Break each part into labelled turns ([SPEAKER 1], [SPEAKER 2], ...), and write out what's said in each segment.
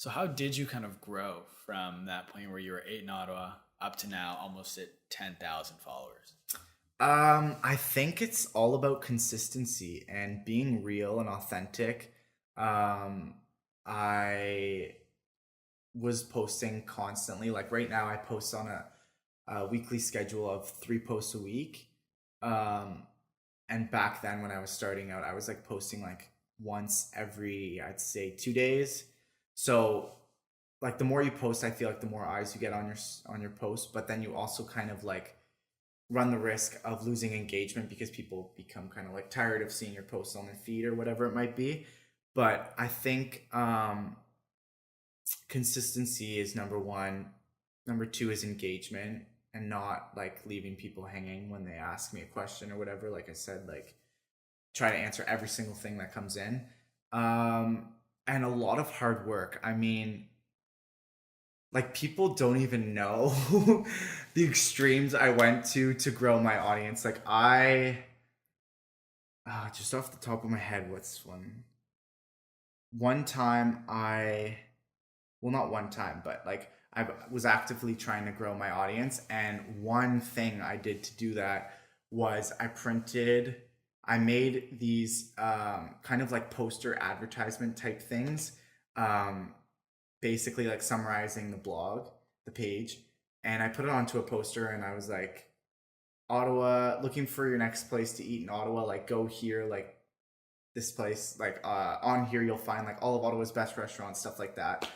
[SPEAKER 1] So how did you kind of grow from that point where you were eight in Ottawa up to now almost at 10,000 followers?
[SPEAKER 2] I think it's all about consistency and being real and authentic. Um, I was posting constantly. Like right now, I post on a weekly schedule of 3 posts a week. Um, and back then, when I was starting out, I was like posting like once every, I'd say, 2 days. So, like the more you post, I feel like the more eyes you get on your post. But then you also kind of like run the risk of losing engagement because people become kind of like tired of seeing your posts on their feed or whatever it might be. But I think consistency is number one. Number two is engagement and not like leaving people hanging when they ask me a question or whatever. Like I said, like try to answer every single thing that comes in. Um, and a lot of hard work. I mean, like people don't even know the extremes I went to grow my audience. Like I just off the top of my head, what's one time I well not one time, but like I was actively trying to grow my audience, and one thing I did to do that was I made these kind of like poster advertisement type things, um, basically like summarizing the blog, the page, and I put it onto a poster, and I was like, Ottawa, looking for your next place to eat in Ottawa, like go here, like this place, like on here you'll find like all of Ottawa's best restaurants, stuff like that.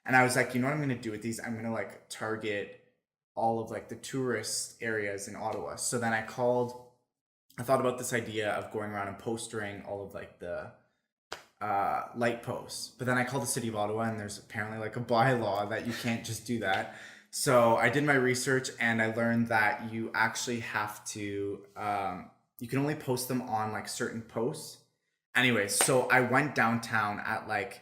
[SPEAKER 2] And I was like, you know what I'm gonna do with these? I'm gonna like target all of like the tourist areas in Ottawa. So then I thought about this idea of going around and postering all of like the light posts. But then I called the city of Ottawa, and there's apparently like a bylaw that you can't just do that. So I did my research, and I learned that you actually have to, you can only post them on like certain posts. Anyways, so I went downtown at like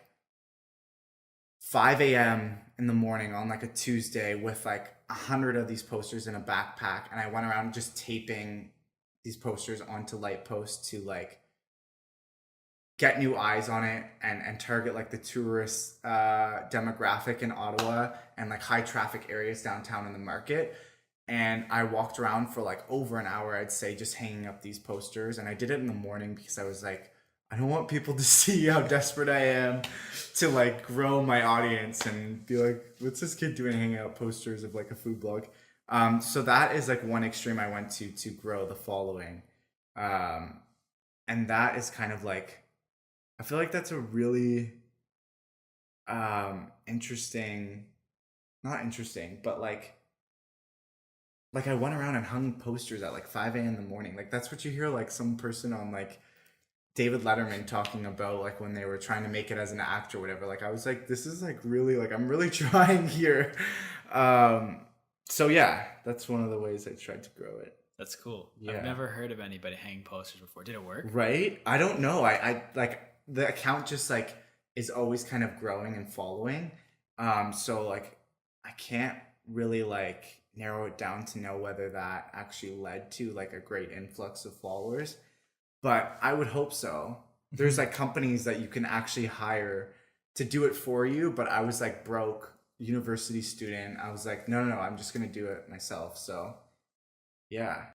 [SPEAKER 2] 5 a.m. in the morning on like a Tuesday with like 100 of these posters in a backpack. And I went around just taping these posters onto light posts to like get new eyes on it and target like the tourist demographic in Ottawa and like high traffic areas downtown in the market. And I walked around for like over an hour, I'd say, just hanging up these posters. And I did it in the morning because I was like, I don't want people to see how desperate I am to like grow my audience and be like, what's this kid doing hanging out posters of like a food blog? So that is like one extreme I went to grow the following. Um, and that is kind of like, I feel like that's a really interesting, not interesting, but like I went around and hung posters at like 5 a.m. in the morning. Like that's what you hear like some person on like David Letterman talking about like when they were trying to make it as an actor or whatever. Like I was like, this is like really like I'm really trying here. Um so yeah, that's one of the ways I tried to grow it.
[SPEAKER 1] That's cool. I've
[SPEAKER 2] Yeah.
[SPEAKER 1] never heard of anybody hanging posters before. Did it work?
[SPEAKER 2] Right? I don't know. I like the account just like is always kind of growing and following. So like I can't really like narrow it down to know whether that actually led to like a great influx of followers, but I would hope so. There's like companies that you can actually hire to do it for you, but I was like broke university student. I was like, no, no, no, I'm just gonna do it myself. So yeah.